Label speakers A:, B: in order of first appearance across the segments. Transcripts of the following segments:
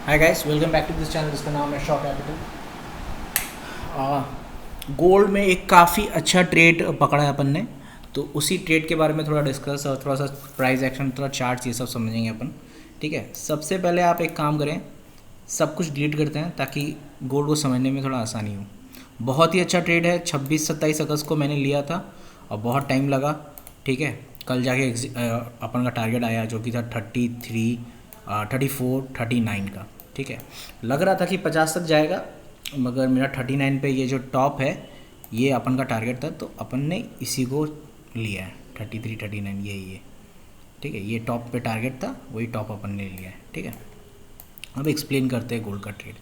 A: Hi guys, welcome back to this channel जिसका नाम है शॉ कैपिटल। गोल्ड में एक काफ़ी अच्छा ट्रेड पकड़ा है अपन ने, तो उसी ट्रेड के बारे में थोड़ा डिस्कस और थोड़ा सा प्राइस एक्शन, थोड़ा चार्ट्स ये सब समझेंगे अपन। ठीक है, सबसे पहले आप एक काम करें, सब कुछ डिलीट करते हैं ताकि गोल्ड को समझने में थोड़ा आसानी हो। बहुत ही अच्छा ट्रेड है, 26-27 अगस्त को मैंने लिया था और बहुत टाइम लगा। ठीक है, कल जाके अपन का टारगेट आया जो कि था 33, 34, 39 का। ठीक है, लग रहा था कि 50 तक जाएगा, मगर मेरा 39 पे ये जो टॉप है ये अपन का टारगेट था, तो अपन ने इसी को लिया है 33, 39 यही है। ठीक है, ये टॉप पे टारगेट था, वही टॉप अपन ने लिया है। ठीक है, अब एक्सप्लेन करते हैं गोल्ड का ट्रेड।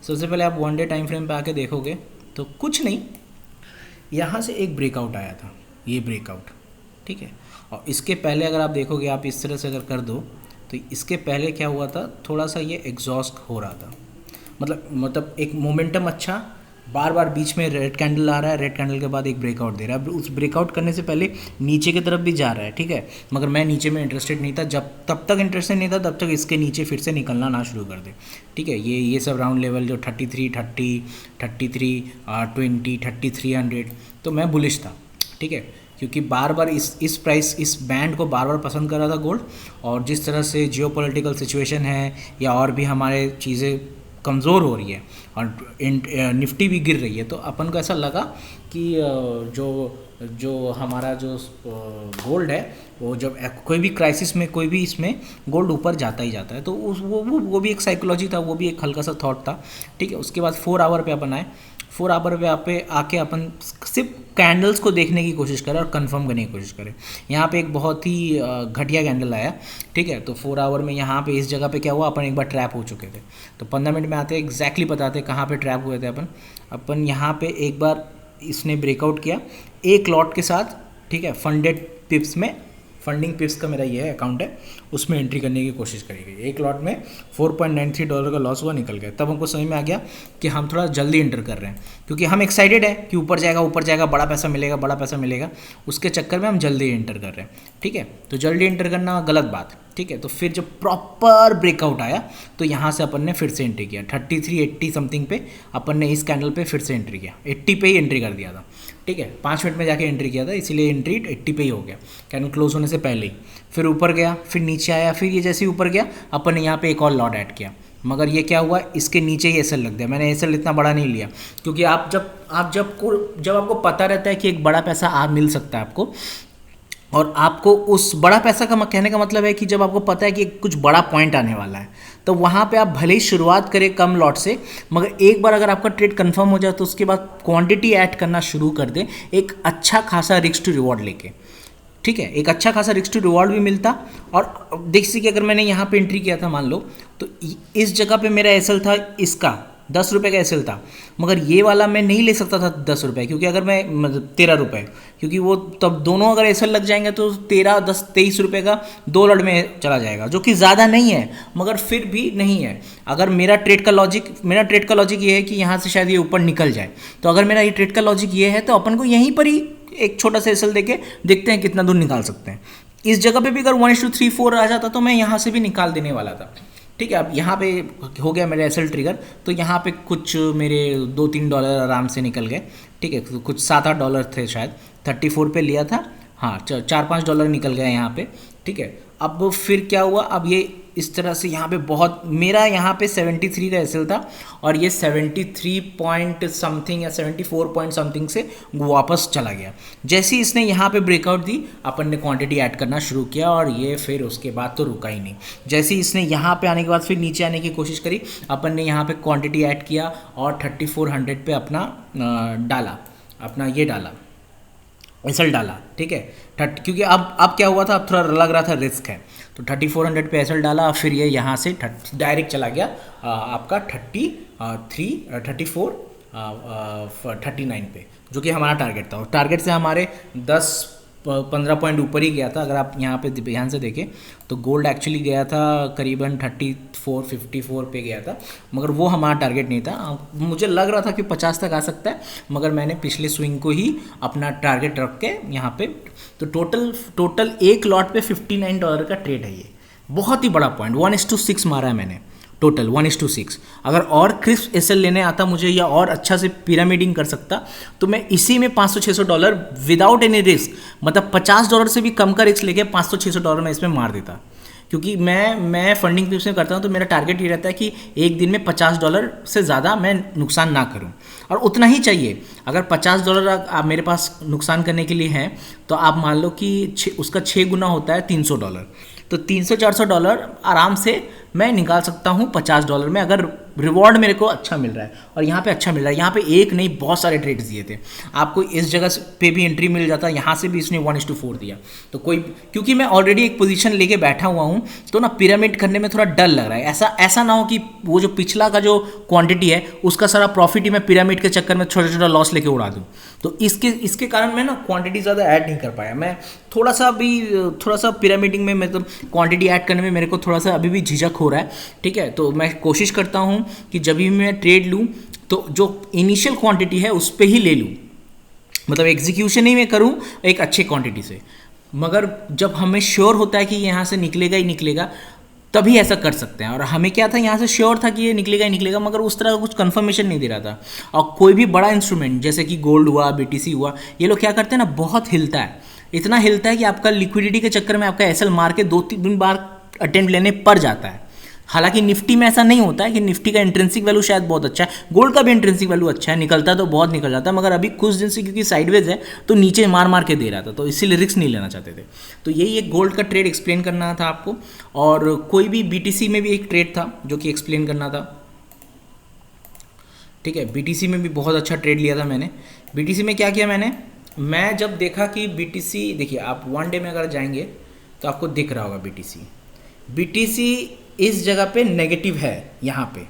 A: सबसे पहले आप 1 डे टाइम फ्रेम पे आके देखोगे तो कुछ नहीं, यहाँ से एक ब्रेकआउट आया था, ये ब्रेकआउट। ठीक है, और इसके पहले अगर आप देखोगे, आप इस तरह से अगर कर दो तो इसके पहले क्या हुआ था, थोड़ा सा ये एग्जॉस्ट हो रहा था। मतलब एक मोमेंटम अच्छा, बार बार बीच में रेड कैंडल आ रहा है, रेड कैंडल के बाद एक ब्रेकआउट दे रहा है। अब उस ब्रेकआउट करने से पहले नीचे की तरफ भी जा रहा है। ठीक है, मगर मैं नीचे में इंटरेस्टेड नहीं था, जब तब तक इंटरेस्टेड नहीं था तब तक इसके नीचे फिर से निकलना ना शुरू कर दे। ठीक है, ये सब राउंड लेवल जो 33, 30, 33, 20, 3300, तो मैं बुलिश था। ठीक है, क्योंकि बार बार इस प्राइस, इस बैंड को बार बार पसंद कर रहा था गोल्ड, और जिस तरह से जियोपॉलिटिकल सिचुएशन है या और भी हमारे चीज़ें कमज़ोर हो रही है और निफ्टी भी गिर रही है, तो अपन को ऐसा लगा कि जो हमारा जो गोल्ड है, वो जब कोई भी क्राइसिस में, कोई भी इसमें गोल्ड ऊपर जाता ही जाता है। तो उस वो भी एक साइकोलॉजी था, वो भी एक हल्का सा थॉट था। ठीक है, उसके बाद 4 आवर पे अपन आए। 4 आवर पे आके अपन सिर्फ कैंडल्स को देखने की कोशिश करें और कंफर्म करने की कोशिश करें। यहाँ पे एक बहुत ही घटिया कैंडल आया। ठीक है, तो 4 आवर में यहाँ पे इस जगह पे क्या हुआ, अपन एक बार ट्रैप हो चुके थे। तो 15 मिनट में आते एग्जैक्टली बताते कहाँ पे ट्रैप हुए थे अपन यहाँ पे एक बार इसने ब्रेकआउट किया एक लॉट के साथ। ठीक है, फंडेड पिप्स में, फंडिंग पिप्स का मेरा ये है अकाउंट है, उसमें एंट्री करने की कोशिश करी गई। एक लॉट में $4.93 का लॉस हुआ, निकल गया। तब हमको समझ में आ गया कि हम थोड़ा जल्दी एंटर कर रहे हैं, क्योंकि हम एक्साइटेड है कि ऊपर जाएगा, ऊपर जाएगा, बड़ा पैसा मिलेगा, बड़ा पैसा मिलेगा, उसके चक्कर में हम जल्दी एंटर कर रहे हैं। ठीक है, तो जल्दी एंटर करना गलत बात। ठीक है, तो फिर जब प्रॉपर ब्रेकआउट आया तो यहाँ से अपन ने फिर से एंट्री किया 33, 80 समथिंग पे। अपन ने इस कैंडल पे फिर से एंट्री किया, 80 पे ही एंट्री कर दिया था। ठीक है, 5 मिनट में जाके एंट्री किया था, इसीलिए एंट्री 80 पे ही हो गया, कैंडल क्लोज होने से पहले ही। फिर ऊपर गया, फिर नीचे आया, फिर ये जैसे ही ऊपर गया अपन ने यहाँ पे एक और लॉट ऐड किया, मगर ये क्या हुआ, इसके नीचे ही एसएल लग गया। मैंने एसएल इतना बड़ा नहीं लिया, क्योंकि जब आपको पता रहता है कि एक बड़ा पैसा आप मिल सकता है आपको, और आपको उस बड़ा पैसा का कहने का मतलब है कि जब आपको पता है कि कुछ बड़ा पॉइंट आने वाला है, तो वहाँ पे आप भले ही शुरुआत करें कम लॉट से, मगर एक बार अगर आपका ट्रेड कंफर्म हो जाए तो उसके बाद क्वांटिटी ऐड करना शुरू कर दें, एक अच्छा खासा रिस्क टू रिवॉर्ड लेके। ठीक है, एक अच्छा खासा रिस्क टू रिवॉर्ड भी मिलता। और देखिए कि अगर मैंने यहाँ पे एंट्री किया था, मान लो, तो इस जगह पे मेरा एसएल था, इसका 10 रुपये का एसएल था, मगर ये वाला मैं नहीं ले सकता था 10 रुपये, क्योंकि अगर मैं मतलब 13 रुपये, क्योंकि वो तब दोनों अगर एसएल लग जाएंगे तो 13, 10, 23 रुपये का 2 लॉट में चला जाएगा, जो कि ज़्यादा नहीं है, मगर फिर भी नहीं है। अगर मेरा ट्रेड का लॉजिक ये है कि यहाँ से शायद ये ऊपर निकल जाए, तो अगर मेरा ये ट्रेड का लॉजिक ये है तो अपन को यहीं पर ही एक छोटा सा एसएल देके देखते हैं कितना दूर निकाल सकते हैं। इस जगह पे भी अगर 1:3-4 आ जाता तो मैं यहाँ से भी निकाल देने वाला था। ठीक है, अब यहाँ पे हो गया मेरा एसएल ट्रिगर, तो यहाँ पे कुछ मेरे $2-3 आराम से निकल गए। ठीक है, तो कुछ $7-8 थे शायद, 34 पे लिया था, हाँ, $4-5 निकल गया यहाँ पे। ठीक है, अब फिर क्या हुआ, अब ये इस तरह से यहाँ पे बहुत, मेरा यहाँ पे 73 का एसएल था और ये 73 पॉइंट समथिंग या 74 पॉइंट समथिंग से वापस चला गया। जैसे ही इसने यहाँ पे ब्रेकआउट दी, अपन ने क्वांटिटी ऐड करना शुरू किया और ये फिर उसके बाद तो रुका ही नहीं। जैसे ही इसने यहाँ पे आने के बाद फिर नीचे आने की कोशिश करी, अपन ने यहाँ पे क्वांटिटी ऐड किया और 3400 पे अपना डाला, एसएल डाला। ठीक है, क्योंकि अब क्या हुआ था, अब थोड़ा लग रहा था रिस्क है, तो 3400 पे एसएल डाला। फिर ये यहाँ से डायरेक्ट चला गया आपका 34, 39 पे, जो कि हमारा टारगेट था। और टारगेट से हमारे 10-15 पॉइंट ऊपर ही गया था। अगर आप यहाँ पे ध्यान से देखें तो गोल्ड एक्चुअली गया था करीबन 34, 54 पे गया था, मगर वो हमारा टारगेट नहीं था। मुझे लग रहा था कि 50 तक आ सकता है, मगर मैंने पिछले स्विंग को ही अपना टारगेट रख के यहाँ पे, तो टोटल एक लॉट पे $59 का ट्रेड है। ये बहुत ही बड़ा पॉइंट, 1:6 मारा है मैंने, टोटल 1:6। अगर और क्रिस्प एसएल लेने आता मुझे या और अच्छा से पिरामिडिंग कर सकता तो मैं इसी में $500-600 विदाउट एनी रिस्क, मतलब $50 से भी कम का रिस्क लेके $500-600 में इसमें मार देता। क्योंकि मैं फंडिंग टिप्स में करता हूँ तो मेरा टारगेट ये रहता है कि एक दिन में $50 से ज़्यादा मैं नुकसान ना करूँ, और उतना ही चाहिए। अगर $50 आप मेरे पास नुकसान करने के लिए हैं तो आप मान लो कि उसका 6 गुना होता है $300, तो $300-400 आराम से मैं निकाल सकता हूँ $50 में, अगर रिवॉर्ड मेरे को अच्छा मिल रहा है। और यहाँ पे अच्छा मिल रहा है, यहाँ पे एक नहीं बहुत सारे ट्रेड्स दिए थे आपको, इस जगह पे भी एंट्री मिल जाता, यहाँ से भी इसने 1:4 दिया। तो कोई, क्योंकि मैं ऑलरेडी एक पोजीशन लेके बैठा हुआ हूँ तो ना पिरामिड करने में थोड़ा डर लग रहा है। ऐसा ना हो कि वो जो पिछला का जो क्वांटिटी है उसका सारा प्रॉफिट ही मैं पिरामिड के चक्कर में छोटा छोटा लॉस लेके उड़ा दूँ। तो इसके कारण मैं ना क्वांटिटी ज़्यादा ऐड नहीं कर पाया। मैं थोड़ा सा पिरामिडिंग में मतलब क्वांटिटी ऐड करने में मेरे को थोड़ा सा अभी भी झिझक हो रहा है, ठीक है। तो मैं कोशिश करता हूँ कि जब भी मैं ट्रेड लूँ तो जो इनिशियल क्वांटिटी है उस पर ही ले लूँ, मतलब एग्जीक्यूशन ही मैं करूँ एक अच्छे क्वांटिटी से। मगर जब हमें श्योर होता है कि यहाँ से निकलेगा ही निकलेगा तभी ऐसा कर सकते हैं। और हमें क्या था, यहाँ से श्योर था कि ये निकलेगा ही निकलेगा, मगर उस तरह का कुछ कंफर्मेशन नहीं दे रहा था। और कोई भी बड़ा इंस्ट्रूमेंट जैसे कि गोल्ड हुआ, बीटीसी हुआ, ये लोग क्या करते हैं ना, बहुत हिलता है, इतना हिलता है कि आपका लिक्विडिटी के चक्कर में आपका एसएल मार के 2-3 बार अटेम्प्ट लेने पड़ जाता है। हालांकि निफ्टी में ऐसा नहीं होता है कि निफ्टी का इंट्रिंसिक वैल्यू शायद बहुत अच्छा है, गोल्ड का भी इंट्रिंसिक वैल्यू अच्छा है, निकलता तो बहुत निकल जाता है, मगर अभी कुछ दिन से क्योंकि साइडवेज है तो नीचे मार मार के दे रहा था, तो इसीलिए रिस्क नहीं लेना चाहते थे। तो यही एक गोल्ड का ट्रेड एक्सप्लेन करना था आपको। और कोई भी बीटीसी में भी एक ट्रेड था जो कि एक्सप्लेन करना था, ठीक है। बीटीसी में भी बहुत अच्छा ट्रेड लिया था मैंने। बीटीसी में क्या किया मैं जब देखा कि बीटीसी, देखिए आप 1 डे में अगर जाएंगे तो आपको दिख रहा होगा बीटीसी इस जगह पे नेगेटिव है। यहाँ पे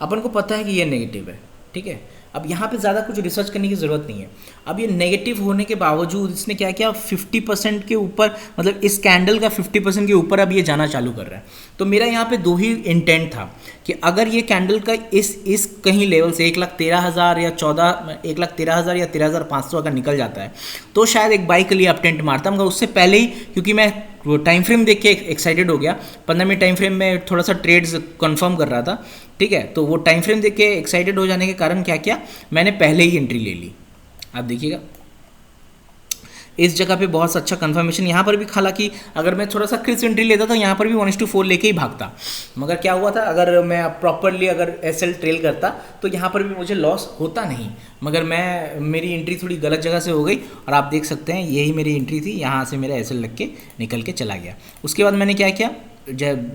A: अपन को पता है कि ये नेगेटिव है, ठीक है। अब यहाँ पे ज़्यादा कुछ रिसर्च करने की ज़रूरत नहीं है। अब ये नेगेटिव होने के बावजूद इसने क्या किया, 50% के ऊपर, मतलब इस कैंडल का 50% के ऊपर अब ये जाना चालू कर रहा है। तो मेरा यहाँ पे 2 ही इंटेंट था कि अगर ये कैंडल का इस कहीं लेवल से 1,13,000 या 1,13,000 या 13,500 अगर निकल जाता है तो शायद एक बाई के लिए अपटेंट मारता, मगर उससे पहले ही, क्योंकि मैं वो टाइम फ्रेम देख के एक्साइटेड हो गया, 15 मिनट टाइम फ्रेम में थोड़ा सा ट्रेड्स कंफर्म कर रहा था, ठीक है। तो वो टाइम फ्रेम देख के एक्साइटेड हो जाने के कारण क्या किया, मैंने पहले ही एंट्री ले ली। आप देखिएगा इस जगह पे बहुत अच्छा कंफर्मेशन, यहाँ पर भी, हालांकि अगर मैं थोड़ा सा क्रिस्प एंट्री लेता तो यहाँ पर भी 1:4 लेके ही भागता, मगर क्या हुआ था, अगर मैं प्रॉपरली अगर एसएल ट्रेल करता तो यहाँ पर भी मुझे लॉस होता नहीं, मगर मेरी एंट्री थोड़ी गलत जगह से हो गई। और आप देख सकते हैं यही मेरी एंट्री थी, यहाँ से मेरा एसएल लग के निकल के चला गया। उसके बाद मैंने क्या किया,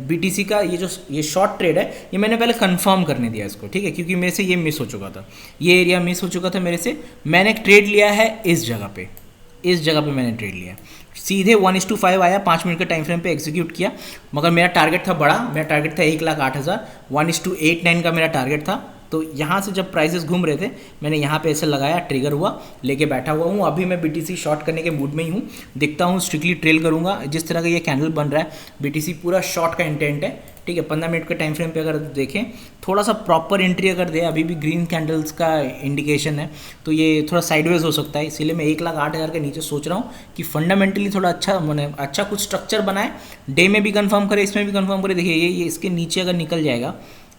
A: बीटीसी का ये शॉर्ट ट्रेड है, ये मैंने पहले कंफर्म करने दिया इसको, ठीक है, क्योंकि मेरे से ये मिस हो चुका था, ये एरिया मिस हो चुका था मेरे से। मैंने ट्रेड लिया है इस जगह पे मैंने ट्रेड लिया, सीधे 1:5 आया, 5 मिनट के टाइम फ्रेम पे एग्जीक्यूट किया। मगर मेरा टारगेट था बड़ा, मेरा टारगेट था 1,08,000, 1:89 का मेरा टारगेट था। तो यहाँ से जब प्राइसेस घूम रहे थे मैंने यहाँ पे ऐसे लगाया, ट्रिगर हुआ, लेके बैठा हुआ हूँ। अभी मैं बीटीसी शॉर्ट करने के मूड में ही हूँ, देखता हूँ स्ट्रिक्टली ट्रेल करूँगा। जिस तरह का ये कैंडल बन रहा है बीटीसी पूरा शॉर्ट का इंटेंट है, ठीक है। 15 मिनट के टाइम फ्रेम पे अगर देखें, थोड़ा सा प्रॉपर एंट्री अगर दे, अभी भी ग्रीन कैंडल्स का इंडिकेशन है, तो ये थोड़ा साइडवेज हो सकता है। इसीलिए मैं 1,08,000 के नीचे सोच रहा हूँ कि फंडामेंटली थोड़ा अच्छा, मैंने अच्छा कुछ स्ट्रक्चर बनाए, डे में भी कंफर्म करे, इसमें भी कंफर्म करे। देखिए ये इसके नीचे अगर निकल जाएगा,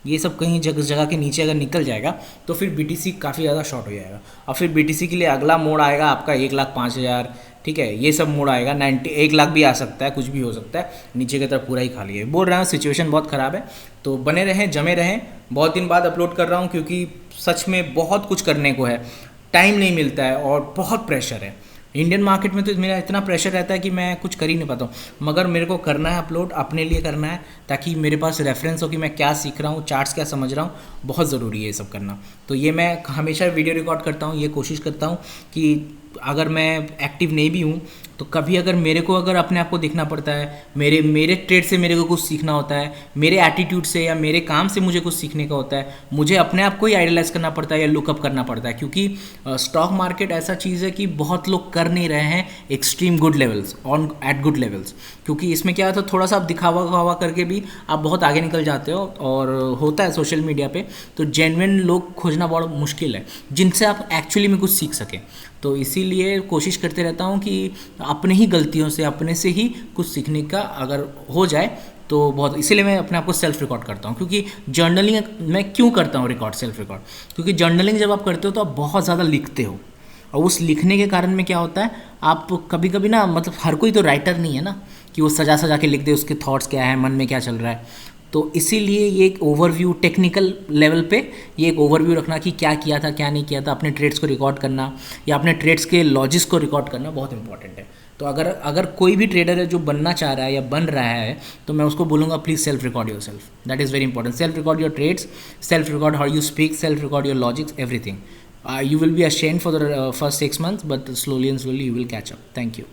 A: ये सब कहीं जगह के नीचे अगर निकल जाएगा तो फिर बीटीसी काफ़ी ज़्यादा शॉर्ट हो जाएगा। और फिर बीटीसी के लिए अगला मोड आएगा आपका 1,05,000, ठीक है, ये सब मोड आएगा। 1 लाख भी आ सकता है, कुछ भी हो सकता है, नीचे की तरफ पूरा ही खाली है। बोल रहा हूँ सिचुएशन बहुत ख़राब है, तो बने रहें, जमे रहें। बहुत दिन बाद अपलोड कर रहा हूँ क्योंकि सच में बहुत कुछ करने को है, टाइम नहीं मिलता है और बहुत प्रेशर है। इंडियन मार्केट में तो मेरा इतना प्रेशर रहता है कि मैं कुछ कर ही नहीं पाता हूँ, मगर मेरे को करना है अपलोड, अपने लिए करना है, ताकि मेरे पास रेफरेंस हो कि मैं क्या सीख रहा हूँ, चार्ट्स क्या समझ रहा हूँ। बहुत ज़रूरी है ये सब करना। तो ये मैं हमेशा वीडियो रिकॉर्ड करता हूँ, ये कोशिश करता हूँ कि अगर मैं एक्टिव नहीं भी हूँ तो कभी अगर मेरे को अगर अपने आप को देखना पड़ता है, मेरे ट्रेड से मेरे को कुछ सीखना होता है, मेरे एटीट्यूड से या मेरे काम से मुझे कुछ सीखने का होता है, मुझे अपने आप को ही आइडलाइज करना पड़ता है या लुकअप करना पड़ता है। क्योंकि स्टॉक मार्केट ऐसा चीज़ है कि बहुत लोग कर नहीं रहे हैं extreme good levels, on at good levels. क्योंकि इसमें क्या होता है, थोड़ा सा आप दिखावा करके भी आप बहुत आगे निकल जाते हो, और होता है सोशल मीडिया पे तो जेन्युइन लोग खोजना बहुत मुश्किल है जिनसे आप एक्चुअली में कुछ सीख सकें। तो इसीलिए कोशिश करते रहता हूँ कि अपने ही गलतियों से, अपने से ही कुछ सीखने का अगर हो जाए तो बहुत इसीलिए मैं अपने आप को सेल्फ रिकॉर्ड करता हूँ, क्योंकि जर्नलिंग मैं क्यों करता हूँ रिकॉर्ड, सेल्फ रिकॉर्ड, क्योंकि जर्नलिंग जब आप करते हो तो आप बहुत ज़्यादा लिखते हो, और उस लिखने के कारण में क्या होता है, आप कभी कभी ना, मतलब हर कोई तो राइटर नहीं है ना कि वो सजा सजा के लिख दे उसके थॉट्स क्या है, मन में क्या चल रहा है। तो इसीलिए ये एक ओवरव्यू, टेक्निकल लेवल पे ये एक ओवरव्यू रखना कि क्या किया था क्या नहीं किया था, अपने ट्रेड्स को रिकॉर्ड करना या अपने ट्रेड्स के लॉजिक्स को रिकॉर्ड करना बहुत इंपॉर्टेंट है। तो अगर अगर कोई भी ट्रेडर है जो बनना चाह रहा है या बन रहा है, तो मैं उसको बोलूँगा please self record yourself, that is very important. Self record your trades, self record how you speak, self record your logics, everything. You will be ashamed for the first 6 months, but slowly and slowly you will catch up. Thank you.